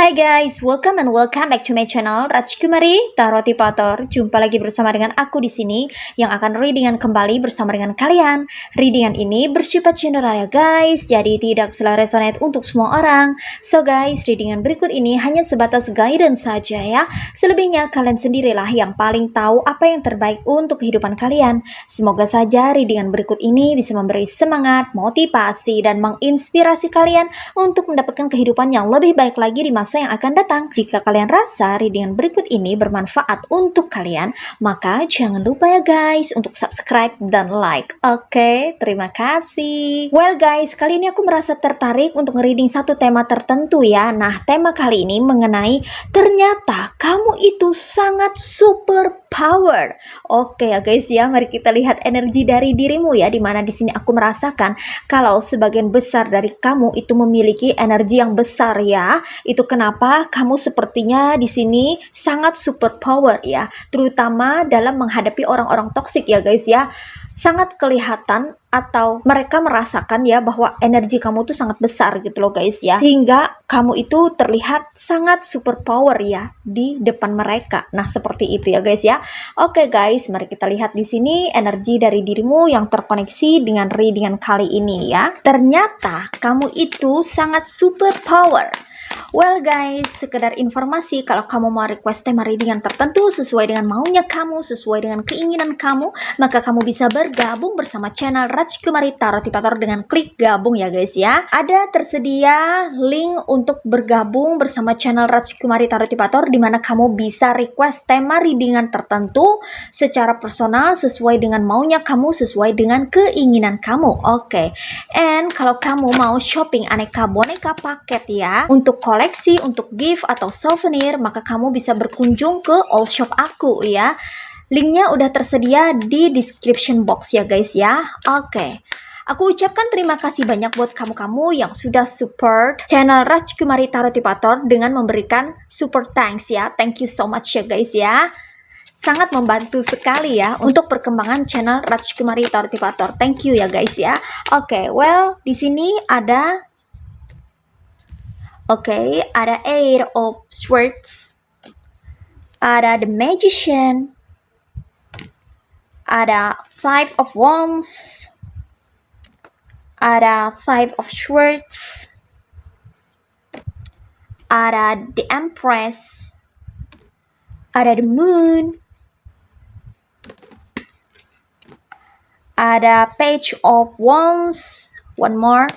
Hai guys, welcome and welcome back to my channel Rajkumari Tarot Tipator. Jumpa lagi bersama dengan aku di sini yang akan readingan kembali bersama dengan kalian. Readingan ini bersifat general ya guys, jadi tidak selalu resonate untuk semua orang. So guys, readingan berikut ini hanya sebatas guidance saja ya. Selebihnya kalian sendirilah yang paling tahu apa yang terbaik untuk kehidupan kalian. Semoga saja readingan berikut ini bisa memberi semangat, motivasi, dan menginspirasi kalian untuk mendapatkan kehidupan yang lebih baik lagi di masa yang akan datang. Jika kalian rasa readingan berikut ini bermanfaat untuk kalian, maka jangan lupa ya guys untuk subscribe dan like. Oke, terima kasih. Well guys, kali ini aku merasa tertarik untuk nge-reading satu tema tertentu ya. Nah, tema kali ini mengenai ternyata kamu itu sangat super power. Oke ya guys ya, mari kita lihat energi dari dirimu ya, dimana di sini aku merasakan kalau sebagian besar dari kamu itu memiliki energi yang besar ya. Itu kenapa kamu sepertinya di sini sangat super power ya, terutama dalam menghadapi orang-orang toksik ya guys ya. Sangat kelihatan atau mereka merasakan ya bahwa energi kamu tuh sangat besar gitu loh guys ya, sehingga kamu itu terlihat sangat super power ya di depan mereka. Nah, seperti itu ya guys ya. Oke guys, mari kita lihat di sini energi dari dirimu yang terkoneksi dengan readingan kali ini ya. Ternyata kamu itu sangat super power. Well guys, sekedar informasi, kalau kamu mau request tema readingan tertentu sesuai dengan maunya kamu, sesuai dengan keinginan kamu, maka kamu bisa bergabung bersama channel Rajkumari Tarot Tipator dengan klik gabung ya guys ya. Ada tersedia link untuk bergabung bersama channel Rajkumari Tarot Tipator, di mana kamu bisa request tema readingan tertentu secara personal sesuai dengan maunya kamu, sesuai dengan keinginan kamu. Oke. And kalau kamu mau shopping aneka boneka paket ya, untuk koleksi, untuk gift atau souvenir, maka kamu bisa berkunjung ke all shop aku ya. Linknya udah tersedia di description box ya guys ya. Oke. Aku ucapkan terima kasih banyak buat kamu-kamu yang sudah support channel Rajkumari Tarot Tipator dengan memberikan super thanks ya. Thank you so much ya guys ya. Sangat membantu sekali ya untuk perkembangan channel Rajkumari Tarot Tipator. Thank you ya guys ya. Oke, well di sini ada ada Eight of Swords, ada The Magician, ada Five of Wands, ada Five of Swords, ada The Empress, ada The Moon, ada Page of Wands, one more,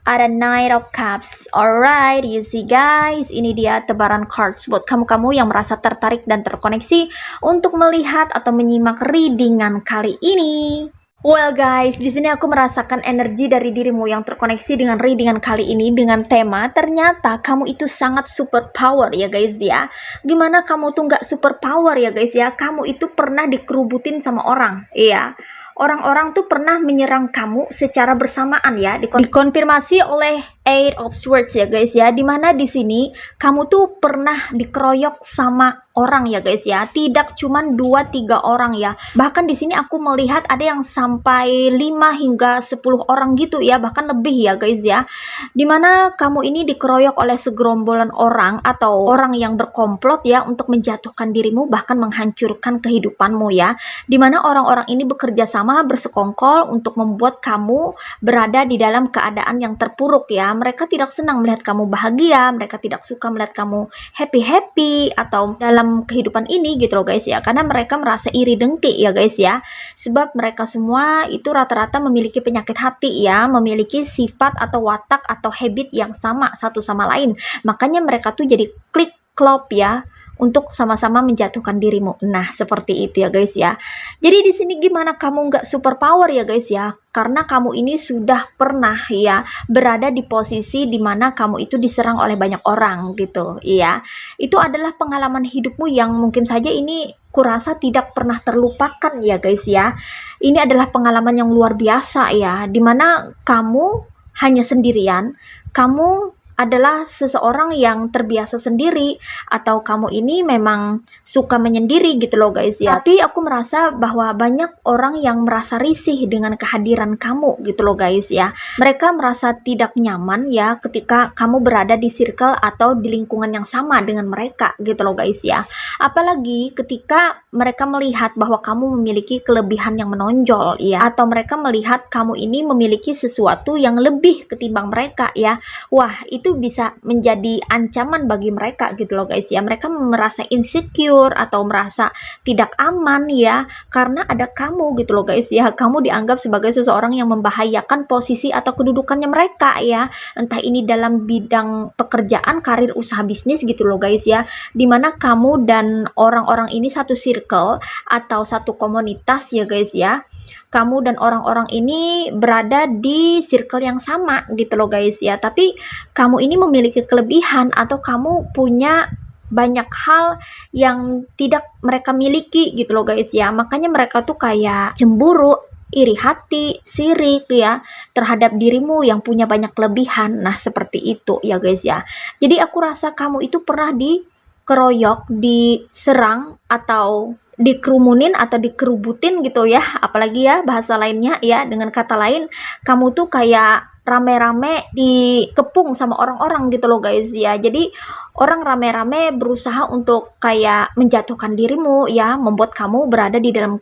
ada Knight of Cups. Alright, you see guys, ini dia tebaran cards buat kamu-kamu yang merasa tertarik dan terkoneksi untuk melihat atau menyimak readingan kali ini. Well guys, di sini aku merasakan energi dari dirimu yang terkoneksi dengan readingan kali ini dengan tema ternyata kamu itu sangat super power ya guys ya. Gimana kamu tuh nggak super power ya guys ya? Kamu itu pernah dikerubutin sama orang, iya. Orang-orang tuh pernah menyerang kamu secara bersamaan ya, dikonfirmasi oleh Eight of Swords ya guys ya, dimana di sini kamu tuh pernah dikeroyok sama orang ya guys ya, tidak cuman 2-3 orang ya, bahkan di sini aku melihat ada yang sampai 5 hingga 10 orang gitu ya, bahkan lebih ya guys ya, dimana kamu ini dikeroyok oleh segerombolan orang atau orang yang berkomplot ya untuk menjatuhkan dirimu, bahkan menghancurkan kehidupanmu ya, dimana orang-orang ini bekerja sama bersekongkol untuk membuat kamu berada di dalam keadaan yang terpuruk ya. Mereka tidak senang melihat kamu bahagia, mereka tidak suka melihat kamu happy-happy atau dalam kehidupan ini gitu loh guys ya, karena mereka merasa iri dengki ya guys ya, sebab mereka semua itu rata-rata memiliki penyakit hati ya, memiliki sifat atau watak atau habit yang sama satu sama lain, makanya mereka tuh jadi klik klop ya untuk sama-sama menjatuhkan dirimu. Nah, seperti itu ya guys ya. Jadi di sini gimana kamu nggak super power ya guys ya? Karena kamu ini sudah pernah ya berada di posisi dimana kamu itu diserang oleh banyak orang gitu ya. Itu adalah pengalaman hidupmu yang mungkin saja ini kurasa tidak pernah terlupakan ya guys ya. Ini adalah pengalaman yang luar biasa ya, dimana kamu hanya sendirian, kamu adalah seseorang yang terbiasa sendiri, atau kamu ini memang suka menyendiri gitu loh guys ya. Tapi aku merasa bahwa banyak orang yang merasa risih dengan kehadiran kamu gitu loh guys ya. Mereka merasa tidak nyaman ya ketika kamu berada di circle atau di lingkungan yang sama dengan mereka gitu loh guys ya. Apalagi ketika mereka melihat bahwa kamu memiliki kelebihan yang menonjol ya, atau mereka melihat kamu ini memiliki sesuatu yang lebih ketimbang mereka ya. Wah, itu bisa menjadi ancaman bagi mereka gitu loh guys ya. Mereka merasa insecure atau merasa tidak aman ya, karena ada kamu gitu loh guys ya. Kamu dianggap sebagai seseorang yang membahayakan posisi atau kedudukannya mereka ya. Entah ini dalam bidang pekerjaan, karir, usaha bisnis gitu loh guys ya. Dimana kamu dan orang-orang ini satu circle atau satu komunitas ya guys ya. Kamu dan orang-orang ini berada di circle yang sama gitu loh guys ya. Tapi kamu ini memiliki kelebihan atau kamu punya banyak hal yang tidak mereka miliki gitu loh guys ya. Makanya mereka tuh kayak cemburu, iri hati, sirik ya terhadap dirimu yang punya banyak kelebihan. Nah, seperti itu ya guys ya. Jadi aku rasa kamu itu pernah dikeroyok, diserang, atau dikerumunin atau dikerubutin gitu ya, apalagi ya bahasa lainnya ya, dengan kata lain kamu tuh kayak rame-rame dikepung sama orang-orang gitu loh guys ya. Jadi orang rame-rame berusaha untuk kayak menjatuhkan dirimu ya, membuat kamu berada di dalam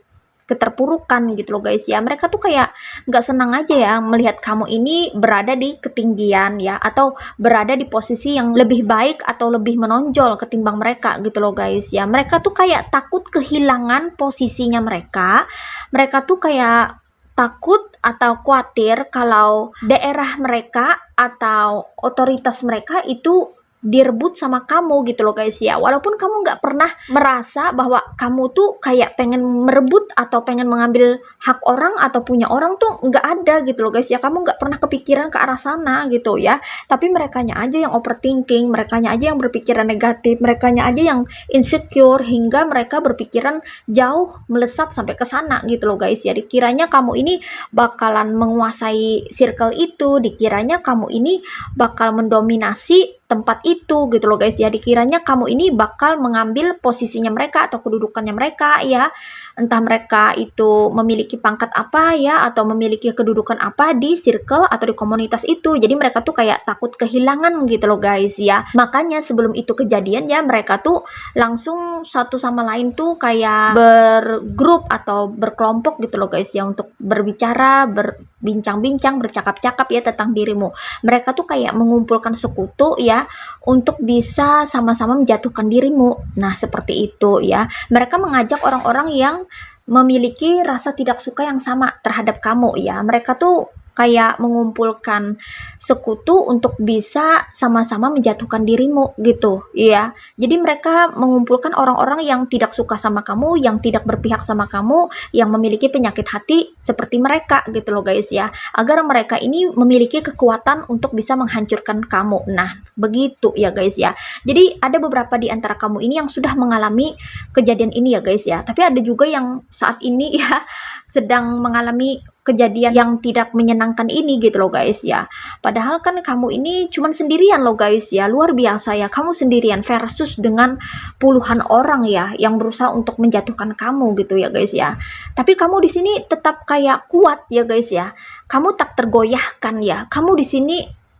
keterpurukan gitu loh guys ya. Mereka tuh kayak nggak senang aja ya melihat kamu ini berada di ketinggian ya, atau berada di posisi yang lebih baik atau lebih menonjol ketimbang mereka gitu loh guys ya. Mereka tuh kayak takut kehilangan posisinya mereka. Mereka tuh kayak takut atau khawatir kalau daerah mereka atau otoritas mereka itu direbut sama kamu gitu loh guys ya. Walaupun kamu nggak pernah merasa bahwa kamu tuh kayak pengen merebut atau pengen mengambil hak orang atau punya orang, tuh nggak ada gitu loh guys ya. Kamu nggak pernah kepikiran ke arah sana gitu ya. Tapi merekanya aja yang overthinking, merekanya aja yang berpikiran negatif, merekanya aja yang insecure, hingga mereka berpikiran jauh melesat sampai ke sana gitu loh guys ya. Dikiranya kamu ini bakalan menguasai circle itu, dikiranya kamu ini bakal mendominasi tempat itu gitu loh guys ya. Dikiranya kamu ini bakal mengambil posisinya mereka atau kedudukannya mereka ya. Entah mereka itu memiliki pangkat apa ya, atau memiliki kedudukan apa di circle atau di komunitas itu. Jadi mereka tuh kayak takut kehilangan gitu loh guys ya. Makanya sebelum itu kejadian ya, mereka tuh langsung satu sama lain tuh kayak bergrup atau berkelompok gitu loh guys ya, untuk berbicara, berbincang-bincang, bercakap-cakap ya tentang dirimu. Mereka tuh kayak mengumpulkan sekutu ya untuk bisa sama-sama menjatuhkan dirimu. Nah, seperti itu ya. Mereka mengajak orang-orang yang memiliki rasa tidak suka yang sama terhadap kamu ya. Mereka tuh kayak mengumpulkan sekutu untuk bisa sama-sama menjatuhkan dirimu gitu ya. Jadi mereka mengumpulkan orang-orang yang tidak suka sama kamu, yang tidak berpihak sama kamu, yang memiliki penyakit hati seperti mereka gitu loh guys ya, agar mereka ini memiliki kekuatan untuk bisa menghancurkan kamu. Nah, begitu ya guys ya. Jadi ada beberapa di antara kamu ini yang sudah mengalami kejadian ini ya guys ya. Tapi ada juga yang saat ini ya sedang mengalami kejadian yang tidak menyenangkan ini gitu loh guys ya. Padahal kan kamu ini cuman sendirian loh guys ya. Luar biasa ya, kamu sendirian versus dengan puluhan orang ya yang berusaha untuk menjatuhkan kamu gitu ya guys ya. Tapi kamu di sini tetap kayak kuat ya guys ya. Kamu tak tergoyahkan ya. Kamu di sini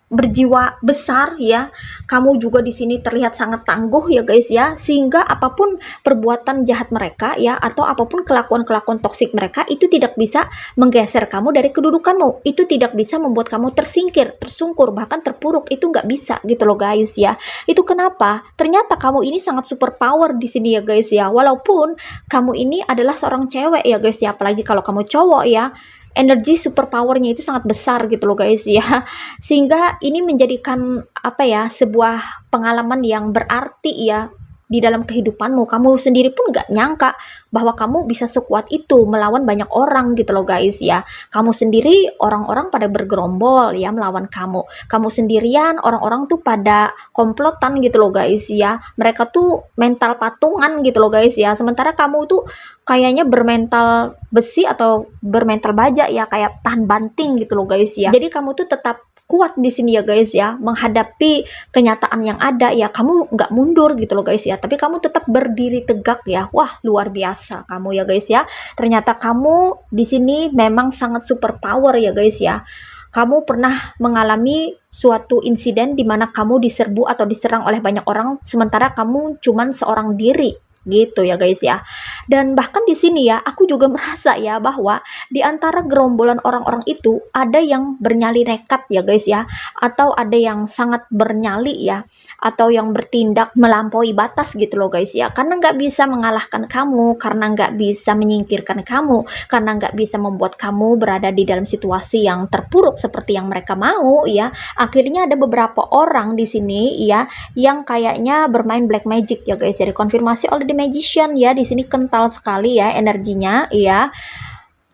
berjiwa besar ya. Kamu juga di sini terlihat sangat tangguh ya guys ya, sehingga apapun perbuatan jahat mereka ya, atau apapun kelakuan-kelakuan toksik mereka, itu tidak bisa menggeser kamu dari kedudukanmu. Itu tidak bisa membuat kamu tersingkir, tersungkur, bahkan terpuruk. Itu nggak bisa gitu loh guys ya. Itu kenapa? Ternyata kamu ini sangat super power di sini ya guys ya. Walaupun kamu ini adalah seorang cewek ya guys ya, apalagi kalau kamu cowok ya, energi super powernya itu sangat besar gitu loh guys ya. Sehingga ini menjadikan apa ya, sebuah pengalaman yang berarti ya di dalam kehidupanmu. Kamu sendiri pun gak nyangka bahwa kamu bisa sekuat itu melawan banyak orang gitu loh guys ya. Kamu sendiri orang-orang pada bergerombol ya melawan kamu. Kamu sendirian orang-orang tuh pada komplotan gitu loh guys ya. Mereka tuh mental patungan gitu loh guys ya. Sementara kamu tuh kayaknya bermental besi atau bermental baja ya, kayak tahan banting gitu loh guys ya. Jadi kamu tuh tetap kuat di sini ya guys ya, menghadapi kenyataan yang ada ya. Kamu nggak mundur gitu loh guys ya, tapi kamu tetap berdiri tegak ya. Wah, luar biasa kamu ya guys ya. Ternyata kamu di sini memang sangat super power ya guys ya. Kamu pernah mengalami suatu insiden di mana kamu diserbu atau diserang oleh banyak orang, sementara kamu cuman seorang diri gitu ya guys ya. Dan bahkan di sini ya aku juga merasa ya bahwa di antara gerombolan orang-orang itu ada yang bernyali nekat ya guys ya, atau ada yang sangat bernyali ya, atau yang bertindak melampaui batas gitu loh guys ya, karena nggak bisa mengalahkan kamu, karena nggak bisa menyingkirkan kamu, karena nggak bisa membuat kamu berada di dalam situasi yang terpuruk seperti yang mereka mau ya. Akhirnya ada beberapa orang di sini ya yang kayaknya bermain black magic ya guys ya, dikonfirmasi oleh The Magician ya. Di sini kental sekali ya energinya ya.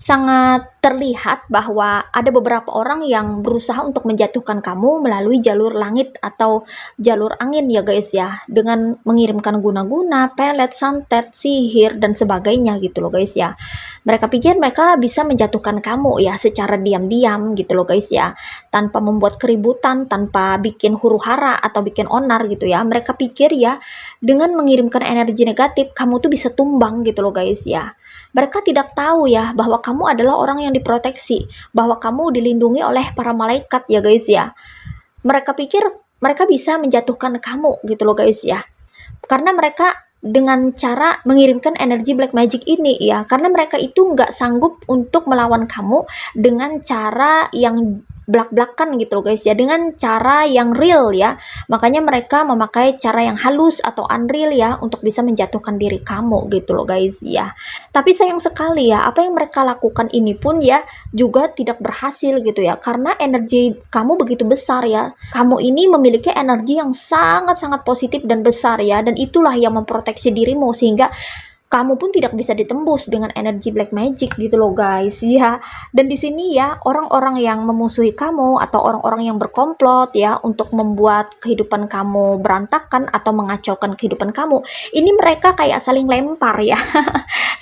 Sangat terlihat bahwa ada beberapa orang yang berusaha untuk menjatuhkan kamu melalui jalur langit atau jalur angin ya guys ya, dengan mengirimkan guna-guna, pelet, santet, sihir dan sebagainya gitu loh guys ya. Mereka pikir mereka bisa menjatuhkan kamu ya secara diam-diam gitu loh guys ya, tanpa membuat keributan, tanpa bikin huru-hara atau bikin onar gitu ya. Mereka pikir ya dengan mengirimkan energi negatif kamu tuh bisa tumbang gitu loh guys ya. Mereka tidak tahu ya bahwa kamu adalah orang yang diproteksi, bahwa kamu dilindungi oleh para malaikat ya guys ya. Mereka pikir mereka bisa menjatuhkan kamu gitu loh guys ya, karena mereka dengan cara mengirimkan energi black magic ini ya, karena mereka itu nggak sanggup untuk melawan kamu dengan cara yang belak-belakan gitu loh guys ya, dengan cara yang real ya. Makanya mereka memakai cara yang halus atau unreal ya untuk bisa menjatuhkan diri kamu gitu loh guys ya. Tapi sayang sekali ya, apa yang mereka lakukan ini pun ya juga tidak berhasil gitu ya, karena energi kamu begitu besar ya. Kamu ini memiliki energi yang sangat-sangat positif dan besar ya, dan itulah yang memproteksi dirimu sehingga kamu pun tidak bisa ditembus dengan energi black magic gitu loh guys ya. Dan di sini ya orang-orang yang memusuhi kamu atau orang-orang yang berkomplot ya untuk membuat kehidupan kamu berantakan atau mengacaukan kehidupan kamu, ini mereka kayak saling lempar ya.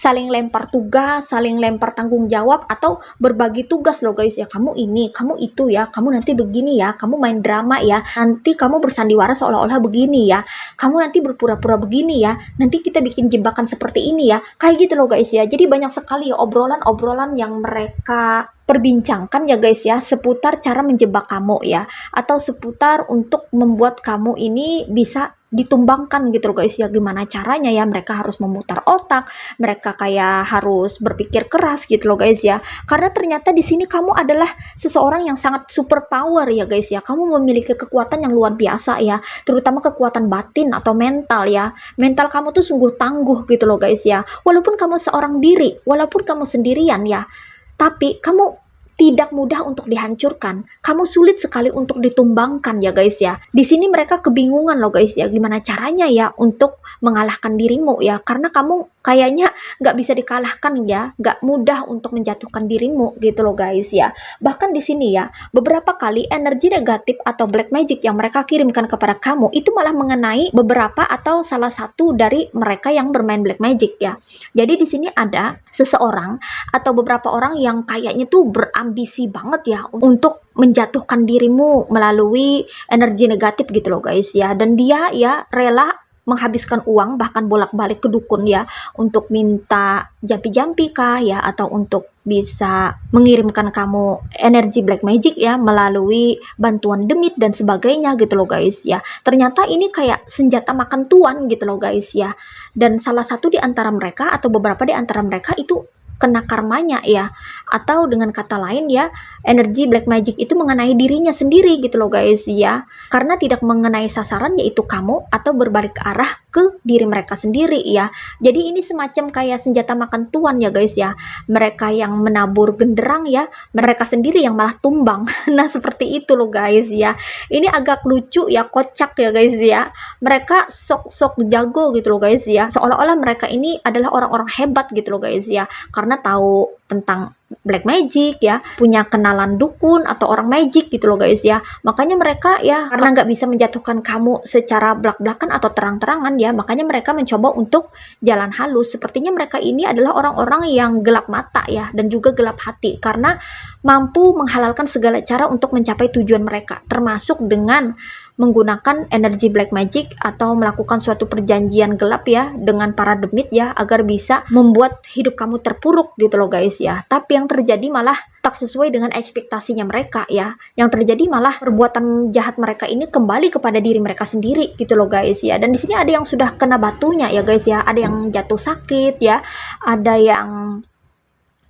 Saling lempar tugas, saling lempar tanggung jawab, atau berbagi tugas loh guys ya. Kamu ini, kamu itu ya, kamu nanti begini ya, kamu main drama ya, nanti kamu bersandiwara seolah-olah begini ya, kamu nanti berpura-pura begini ya, nanti kita bikin jebakan seperti ini ya, kayak gitu loh guys ya. Jadi banyak sekali ya obrolan-obrolan yang mereka perbincangkan ya guys ya, seputar cara menjebak kamu ya, atau seputar untuk membuat kamu ini bisa ditumbangkan gitu loh guys ya. Gimana caranya ya, mereka harus memutar otak, mereka kayak harus berpikir keras gitu loh guys ya, karena ternyata di sini kamu adalah seseorang yang sangat super power ya guys ya. Kamu memiliki kekuatan yang luar biasa ya, terutama kekuatan batin atau mental ya. Mental kamu tuh sungguh tangguh gitu loh guys ya. Walaupun kamu seorang diri, walaupun kamu sendirian ya, tapi kamu tidak mudah untuk dihancurkan. Kamu sulit sekali untuk ditumbangkan ya guys ya. Di sini mereka kebingungan loh guys ya, gimana caranya ya untuk mengalahkan dirimu ya, karena kamu kayaknya nggak bisa dikalahkan ya, nggak mudah untuk menjatuhkan dirimu gitu loh guys ya. Bahkan di sini ya beberapa kali energi negatif atau black magic yang mereka kirimkan kepada kamu itu malah mengenai beberapa atau salah satu dari mereka yang bermain black magic ya. Jadi di sini ada seseorang atau beberapa orang yang kayaknya tuh berambisi banget ya untuk menjatuhkan dirimu melalui energi negatif gitu loh guys ya. Dan dia ya rela menghabiskan uang, bahkan bolak-balik ke dukun ya, untuk minta jampi-jampi kah ya, atau untuk bisa mengirimkan kamu energi black magic ya melalui bantuan demit dan sebagainya gitu loh guys ya. Ternyata ini kayak senjata makan tuan gitu loh guys ya. Dan salah satu di antara mereka atau beberapa di antara mereka itu kena karmanya ya, atau dengan kata lain ya, energi black magic itu mengenai dirinya sendiri gitu loh guys ya, karena tidak mengenai sasaran yaitu kamu, atau berbalik ke arah ke diri mereka sendiri ya. Jadi ini semacam kayak senjata makan tuan ya guys ya. Mereka yang menabur genderang ya, mereka sendiri yang malah tumbang. Nah seperti itu loh guys ya. Ini agak lucu ya, kocak ya guys ya. Mereka sok-sok jago gitu loh guys ya. Seolah-olah mereka ini adalah orang-orang hebat gitu loh guys ya. Karena tahu tentang black magic ya, punya kenalan dukun atau orang magic gitu loh guys ya. Makanya mereka ya, karena nggak bisa menjatuhkan kamu secara belak-belakan atau terang-terangan ya, makanya mereka mencoba untuk jalan halus. Sepertinya mereka ini adalah orang-orang yang gelap mata ya, dan juga gelap hati, karena mampu menghalalkan segala cara untuk mencapai tujuan mereka, termasuk dengan menggunakan energi black magic atau melakukan suatu perjanjian gelap ya dengan para demit ya, agar bisa membuat hidup kamu terpuruk gitu loh guys ya. Tapi yang terjadi malah tak sesuai dengan ekspektasinya mereka ya. Yang terjadi malah perbuatan jahat mereka ini kembali kepada diri mereka sendiri gitu loh guys ya. Dan di sini ada yang sudah kena batunya ya guys ya, ada yang jatuh sakit ya, ada yang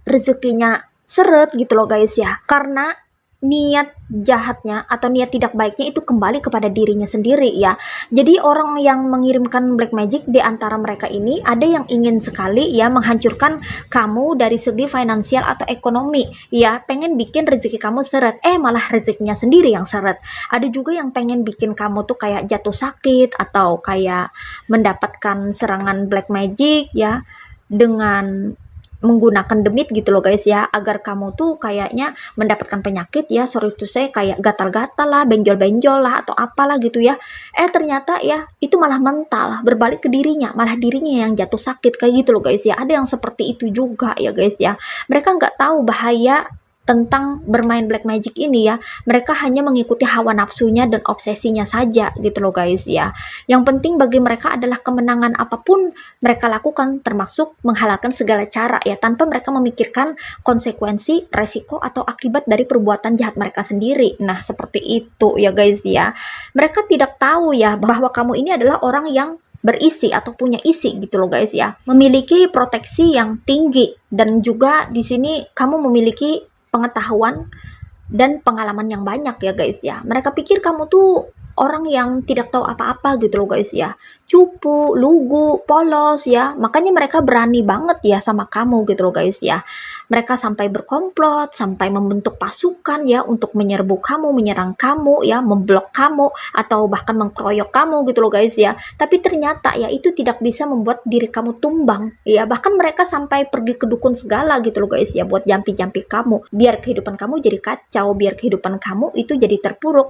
rezekinya seret gitu loh guys ya, karena niat jahatnya atau niat tidak baiknya itu kembali kepada dirinya sendiri ya. Jadi orang yang mengirimkan black magic di antara mereka ini ada yang ingin sekali ya menghancurkan kamu dari segi finansial atau ekonomi ya, pengen bikin rezeki kamu seret, malah rezekinya sendiri yang seret. Ada juga yang pengen bikin kamu tuh kayak jatuh sakit atau kayak mendapatkan serangan black magic ya, dengan menggunakan demit gitu loh guys ya, agar kamu tuh kayaknya mendapatkan penyakit ya, sorry to say, kayak gatal-gatal lah, benjol-benjol lah, atau apalah gitu ya. Ternyata ya itu malah mental, berbalik ke dirinya, malah dirinya yang jatuh sakit kayak gitu loh guys ya. Ada yang seperti itu juga ya guys ya. Mereka nggak tahu bahaya tentang bermain black magic ini ya. Mereka hanya mengikuti hawa nafsunya dan obsesinya saja gitu loh guys ya. Yang penting bagi mereka adalah kemenangan apapun mereka lakukan, termasuk menghalalkan segala cara ya, tanpa mereka memikirkan konsekuensi, resiko atau akibat dari perbuatan jahat mereka sendiri. Nah seperti itu ya guys ya. Mereka tidak tahu ya bahwa kamu ini adalah orang yang berisi atau punya isi gitu loh guys ya, memiliki proteksi yang tinggi, dan juga di sini kamu memiliki pengetahuan dan pengalaman yang banyak ya guys ya. Mereka pikir kamu tuh orang yang tidak tahu apa-apa gitu loh guys ya, cupu, lugu, polos ya. Makanya mereka berani banget ya sama kamu gitu loh guys ya. Mereka sampai berkomplot, sampai membentuk pasukan ya untuk menyerbu kamu, menyerang kamu ya, memblok kamu, atau bahkan mengkeroyok kamu gitu loh guys ya. Tapi ternyata ya itu tidak bisa membuat diri kamu tumbang ya. Bahkan mereka sampai pergi ke dukun segala gitu loh guys ya, buat jampi-jampi kamu, biar kehidupan kamu jadi kacau, biar kehidupan kamu itu jadi terpuruk.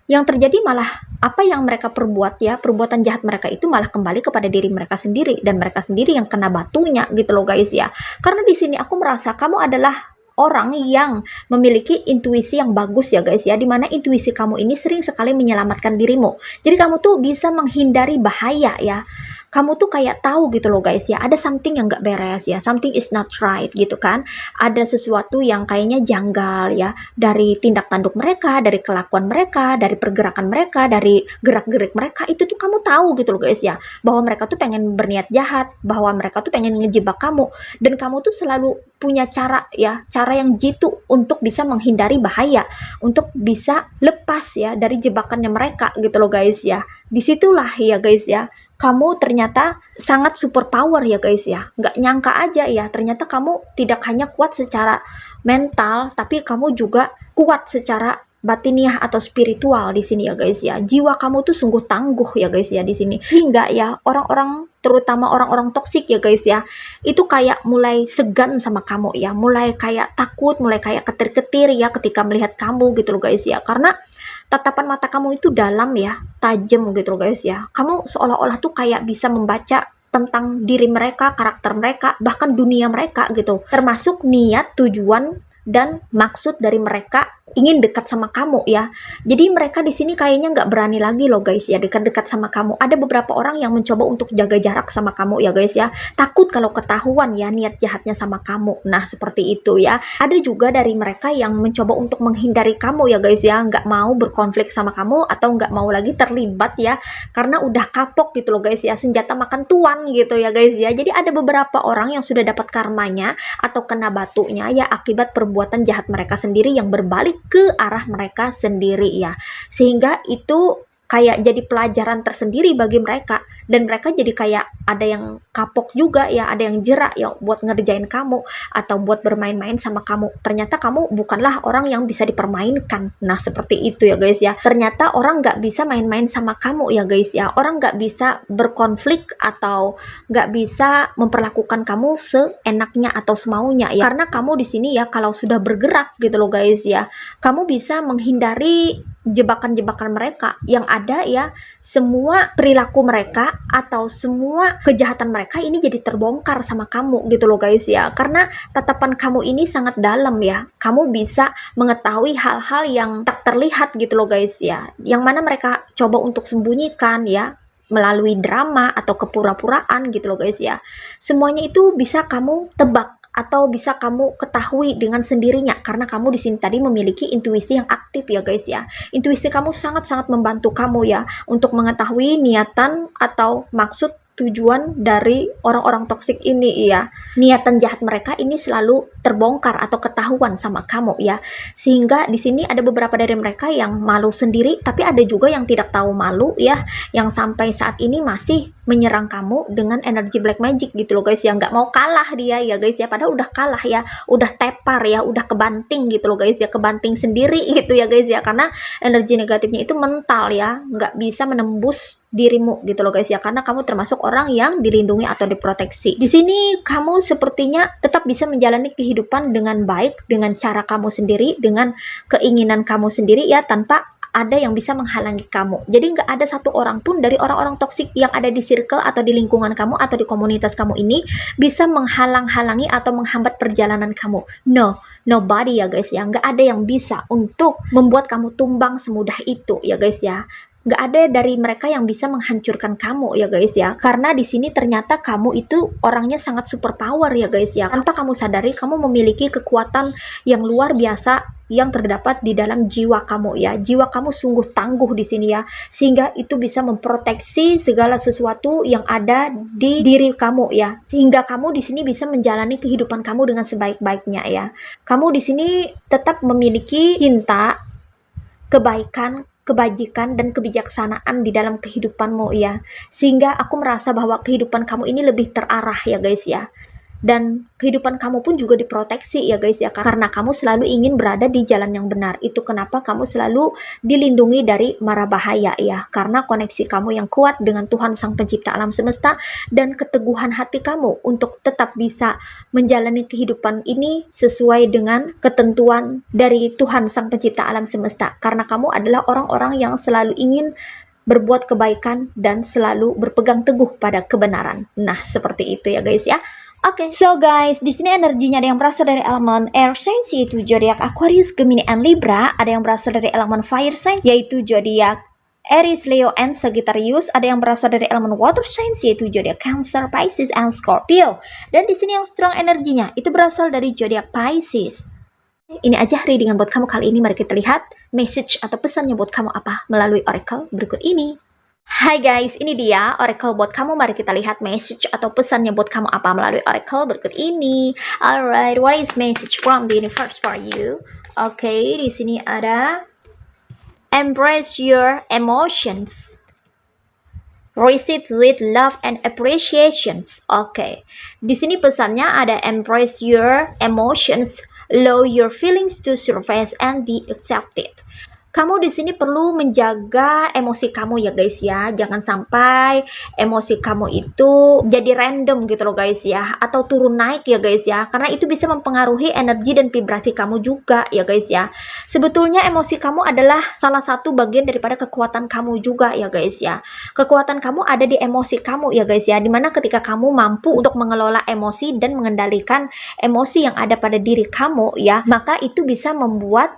Yang terjadi malah apa yang mereka perbuat ya, perbuatan jahat mereka itu malah kembali kepada diri mereka sendiri, dan mereka sendiri yang kena batunya gitu loh guys ya. Karena di sini aku merasa kamu adalah orang yang memiliki intuisi yang bagus ya guys ya, dimana intuisi kamu ini sering sekali menyelamatkan dirimu. Jadi kamu tuh bisa menghindari bahaya ya. Kamu tuh kayak tahu gitu loh guys ya, ada something yang gak beres ya, something is not right gitu kan. Ada sesuatu yang kayaknya janggal ya, dari tindak tanduk mereka, dari kelakuan mereka, dari pergerakan mereka, dari gerak-gerik mereka. Itu tuh kamu tahu gitu loh guys ya, bahwa mereka tuh pengen berniat jahat, bahwa mereka tuh pengen ngejebak kamu. Dan kamu tuh selalu punya cara ya, cara yang jitu untuk bisa menghindari bahaya, untuk bisa lepas ya dari jebakannya mereka gitu loh guys ya. Disitulah ya guys ya, kamu ternyata sangat super power ya guys ya. Nggak nyangka aja ya, ternyata kamu tidak hanya kuat secara mental, tapi kamu juga kuat secara batiniah atau spiritual di sini ya guys ya. Jiwa kamu tuh sungguh tangguh ya guys ya di sini. Sehingga ya orang-orang, terutama orang-orang toksik ya guys ya, itu kayak mulai segan sama kamu ya, mulai kayak takut, mulai kayak ketir-ketir ya ketika melihat kamu gitu loh guys ya. Karena tatapan mata kamu itu dalam ya, tajam gitu loh guys ya. Kamu seolah-olah tuh kayak bisa membaca tentang diri mereka, karakter mereka, bahkan dunia mereka gitu. Termasuk niat, tujuan, dan maksud dari mereka ingin dekat sama kamu ya. Jadi mereka di sini kayaknya nggak berani lagi loh guys ya dekat-dekat sama kamu. Ada beberapa orang yang mencoba untuk jaga jarak sama kamu ya guys ya, takut kalau ketahuan ya niat jahatnya sama kamu. Nah seperti itu ya. Ada juga dari mereka yang mencoba untuk menghindari kamu ya guys ya, nggak mau berkonflik sama kamu atau nggak mau lagi terlibat ya, karena udah kapok gitu loh guys ya, senjata makan tuan gitu ya guys ya. Jadi ada beberapa orang yang sudah dapat karmanya atau kena batunya ya akibat perbuatan jahat mereka sendiri yang berbalik ke arah mereka sendiri ya. Sehingga itu kayak jadi pelajaran tersendiri bagi mereka, dan mereka jadi kayak ada yang kapok juga ya, ada yang jerak ya buat ngerjain kamu atau buat bermain-main sama kamu. Ternyata kamu bukanlah orang yang bisa dipermainkan. Nah, seperti itu ya guys ya. Ternyata orang nggak bisa main-main sama kamu ya guys ya. Orang nggak bisa berkonflik atau nggak bisa memperlakukan kamu seenaknya atau semaunya ya. Karena kamu di sini ya, kalau sudah bergerak gitu loh guys ya, kamu bisa menghindari jebakan-jebakan mereka yang ada ya. Semua perilaku mereka atau semua kejahatan mereka ini jadi terbongkar sama kamu gitu loh guys ya, karena tatapan kamu ini sangat dalam ya. Kamu bisa mengetahui hal-hal yang tak terlihat gitu loh guys ya, yang mana mereka coba untuk sembunyikan ya melalui drama atau kepura-puraan gitu loh guys ya. Semuanya itu bisa kamu tebak atau bisa kamu ketahui dengan sendirinya, karena kamu di sini tadi memiliki intuisi yang aktif ya guys ya. Intuisi kamu sangat-sangat membantu kamu ya untuk mengetahui niatan atau maksud tujuan dari orang-orang toksik ini ya. Niatan jahat mereka ini selalu terbongkar atau ketahuan sama kamu ya. Sehingga di sini ada beberapa dari mereka yang malu sendiri, tapi ada juga yang tidak tahu malu ya, yang sampai saat ini masih menyerang kamu dengan energi black magic gitu loh guys ya. Nggak mau kalah dia ya guys ya, padahal udah kalah ya, udah tepar ya, udah kebanting gitu loh guys ya, kebanting sendiri gitu ya guys ya, karena energi negatifnya itu mental ya, nggak bisa menembus dirimu gitu loh guys ya, karena kamu termasuk orang yang dilindungi atau diproteksi. Di sini kamu sepertinya tetap bisa menjalani kehidupan dengan baik, dengan cara kamu sendiri, dengan keinginan kamu sendiri ya, tanpa ada yang bisa menghalangi kamu. Jadi nggak ada satu orang pun dari orang-orang toksik yang ada di circle atau di lingkungan kamu atau di komunitas kamu ini bisa menghalang-halangi atau menghambat perjalanan kamu. No, nobody ya guys ya. Nggak ada yang bisa untuk membuat kamu tumbang semudah itu ya guys ya. Nggak ada dari mereka yang bisa menghancurkan kamu ya guys ya, karena di sini ternyata kamu itu orangnya sangat super power ya guys ya. Tanpa kamu sadari, kamu memiliki kekuatan yang luar biasa yang terdapat di dalam jiwa kamu ya. Jiwa kamu sungguh tangguh di sini ya, sehingga itu bisa memproteksi segala sesuatu yang ada di diri kamu ya, sehingga kamu di sini bisa menjalani kehidupan kamu dengan sebaik-baiknya ya. Kamu di sini tetap memiliki cinta, kebaikan, kebajikan, dan kebijaksanaan di dalam kehidupanmu ya, sehingga aku merasa bahwa kehidupan kamu ini lebih terarah ya guys ya, dan kehidupan kamu pun juga diproteksi ya guys ya, karena kamu selalu ingin berada di jalan yang benar. Itu kenapa kamu selalu dilindungi dari mara bahaya ya, karena koneksi kamu yang kuat dengan Tuhan Sang Pencipta alam semesta, dan keteguhan hati kamu untuk tetap bisa menjalani kehidupan ini sesuai dengan ketentuan dari Tuhan Sang Pencipta alam semesta, karena kamu adalah orang-orang yang selalu ingin berbuat kebaikan dan selalu berpegang teguh pada kebenaran. Nah, seperti itu ya guys ya. Oke, so guys, di sini energinya ada yang berasal dari elemen air signs yaitu zodiak Aquarius, Gemini, and Libra. Ada yang berasal dari elemen fire signs yaitu zodiak Aries, Leo, and Sagittarius. Ada yang berasal dari elemen water signs yaitu zodiak Cancer, Pisces, and Scorpio. Dan di sini yang strong energinya itu berasal dari zodiak Pisces. Ini aja readingan buat kamu kali ini. Mari kita lihat message atau pesannya buat kamu apa melalui oracle berikut ini. Hai guys, ini dia oracle buat kamu. Mari kita lihat message atau pesannya buat kamu apa melalui oracle berikut ini. Alright, what is message from the universe for you? Oke, di sini ada embrace your emotions. Receive with love and appreciations. Oke, di sini pesannya ada embrace your emotions, allow your feelings to surface and be accepted. Kamu di sini perlu menjaga emosi kamu ya guys ya. Jangan sampai emosi kamu itu jadi random gitu loh guys ya, atau turun naik ya guys ya, karena itu bisa mempengaruhi energi dan vibrasi kamu juga ya guys ya. Sebetulnya emosi kamu adalah salah satu bagian daripada kekuatan kamu juga ya guys ya. Kekuatan kamu ada di emosi kamu ya guys ya, dimana ketika kamu mampu untuk mengelola emosi dan mengendalikan emosi yang ada pada diri kamu ya, maka itu bisa membuat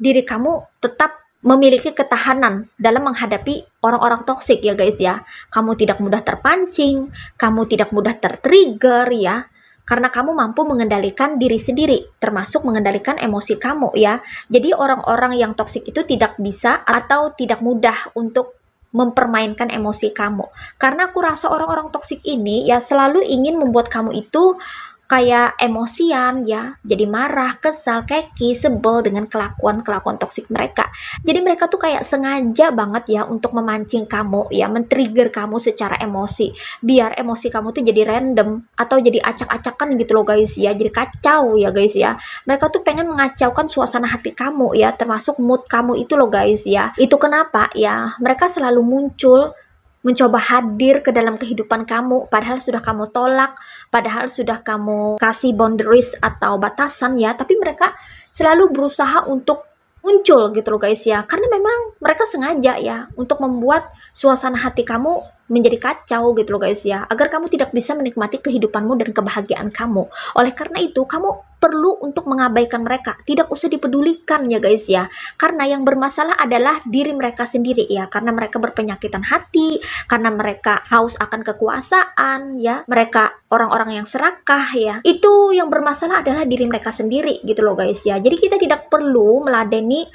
diri kamu tetap memiliki ketahanan dalam menghadapi orang-orang toksik ya guys ya. Kamu tidak mudah terpancing, kamu tidak mudah tertrigger ya, karena kamu mampu mengendalikan diri sendiri, termasuk mengendalikan emosi kamu ya. Jadi orang-orang yang toksik itu tidak bisa atau tidak mudah untuk mempermainkan emosi kamu. Karena aku rasa orang-orang toksik ini ya selalu ingin membuat kamu itu kayak emosian ya, jadi marah, kesal, keki, sebel dengan kelakuan-kelakuan toksik mereka. Jadi mereka tuh kayak sengaja banget ya untuk memancing kamu ya, men-trigger kamu secara emosi, biar emosi kamu tuh jadi random atau jadi acak-acakan gitu loh guys ya, jadi kacau ya guys ya. Mereka tuh pengen mengacaukan suasana hati kamu ya, termasuk mood kamu itu loh guys ya. Itu kenapa ya, mereka selalu muncul mencoba hadir ke dalam kehidupan kamu, padahal sudah kamu tolak, padahal sudah kamu kasih boundaries atau batasan ya, tapi mereka selalu berusaha untuk muncul gitu loh guys ya, karena memang mereka sengaja ya untuk membuat suasana hati kamu menjadi kacau gitu loh guys ya, agar kamu tidak bisa menikmati kehidupanmu dan kebahagiaan kamu. Oleh karena itu, kamu perlu untuk mengabaikan mereka, tidak usah dipedulikan ya guys ya, karena yang bermasalah adalah diri mereka sendiri ya, karena mereka berpenyakitan hati, karena mereka haus akan kekuasaan ya, mereka orang-orang yang serakah ya, itu yang bermasalah adalah diri mereka sendiri gitu loh guys ya. Jadi kita tidak perlu meladeni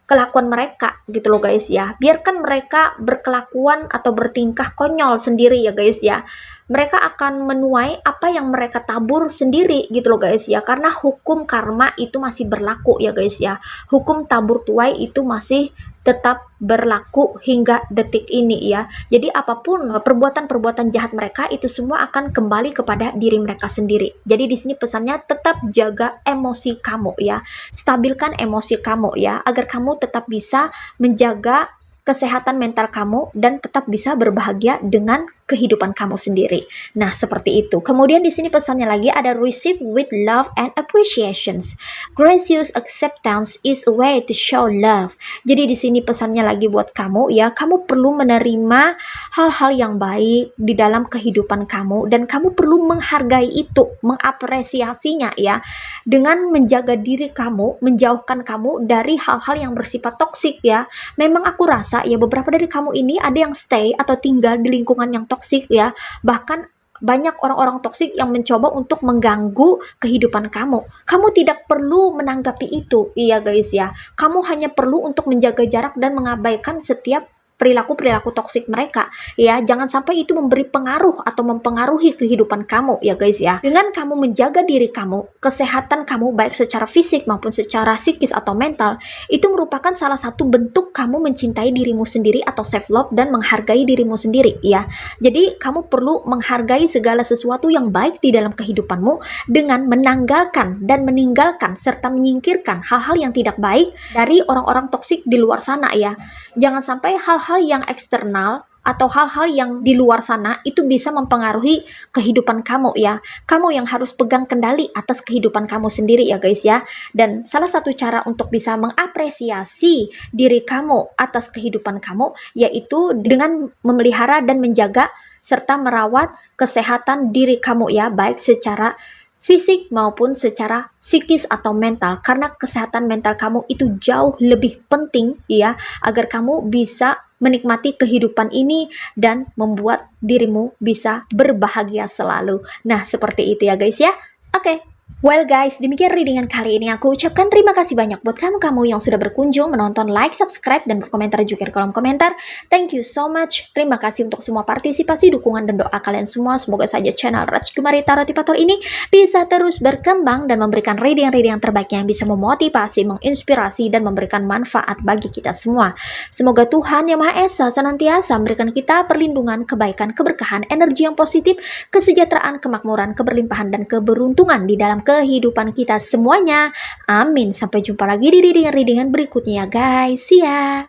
kelakuan mereka gitu loh guys ya, biarkan mereka berkelakuan atau bertingkah konyol sendiri ya guys ya. Mereka akan menuai apa yang mereka tabur sendiri gitu loh guys ya, karena hukum karma itu masih berlaku ya guys ya, hukum tabur tuai itu masih tetap berlaku hingga detik ini ya. Jadi apapun perbuatan-perbuatan jahat mereka itu semua akan kembali kepada diri mereka sendiri. Jadi di sini pesannya tetap jaga emosi kamu ya, stabilkan emosi kamu ya, agar kamu tetap bisa menjaga kesehatan mental kamu dan tetap bisa berbahagia dengan kehidupan kamu sendiri. Nah, seperti itu. Kemudian di sini pesannya lagi ada receive with love and appreciations. Gracious acceptance is a way to show love. Jadi di sini pesannya lagi buat kamu ya, kamu perlu menerima hal-hal yang baik di dalam kehidupan kamu dan kamu perlu menghargai itu, mengapresiasinya ya, dengan menjaga diri kamu, menjauhkan kamu dari hal-hal yang bersifat toksik ya. Memang aku rasa ya beberapa dari kamu ini ada yang stay atau tinggal di lingkungan yang toksik ya, bahkan banyak orang-orang toksik yang mencoba untuk mengganggu kehidupan kamu. Kamu tidak perlu menanggapi itu, iya guys ya. Kamu hanya perlu untuk menjaga jarak dan mengabaikan setiap perilaku-perilaku toksik mereka ya. Jangan sampai itu memberi pengaruh atau mempengaruhi kehidupan kamu ya guys ya. Dengan kamu menjaga diri kamu, kesehatan kamu baik secara fisik maupun secara psikis atau mental, itu merupakan salah satu bentuk kamu mencintai dirimu sendiri atau self love dan menghargai dirimu sendiri ya. Jadi kamu perlu menghargai segala sesuatu yang baik di dalam kehidupanmu dengan menanggalkan dan meninggalkan serta menyingkirkan hal-hal yang tidak baik dari orang-orang toksik di luar sana ya. Jangan sampai hal-hal yang eksternal atau hal-hal yang di luar sana itu bisa mempengaruhi kehidupan kamu ya. Kamu yang harus pegang kendali atas kehidupan kamu sendiri ya guys ya. Dan salah satu cara untuk bisa mengapresiasi diri kamu atas kehidupan kamu yaitu dengan memelihara dan menjaga serta merawat kesehatan diri kamu ya, baik secara fisik maupun secara psikis atau mental, karena kesehatan mental kamu itu jauh lebih penting ya, agar kamu bisa menikmati kehidupan ini dan membuat dirimu bisa berbahagia selalu. Nah, seperti itu ya guys ya. Oke. Well guys, demikian readingan kali ini. Aku ucapkan terima kasih banyak buat kamu-kamu yang sudah berkunjung, menonton, like, subscribe, dan berkomentar juga di kolom komentar. Thank you so much. Terima kasih untuk semua partisipasi, dukungan, dan doa kalian semua. Semoga saja channel Rajkumari Tarotipator ini bisa terus berkembang dan memberikan reading-reading terbaik yang bisa memotivasi, menginspirasi, dan memberikan manfaat bagi kita semua. Semoga Tuhan Yang Maha Esa senantiasa memberikan kita perlindungan, kebaikan, keberkahan, energi yang positif, kesejahteraan, kemakmuran, keberlimpahan, dan keberuntungan di dalam kehidupan kita semuanya. Amin. Sampai jumpa lagi di readingan berikutnya guys. See ya.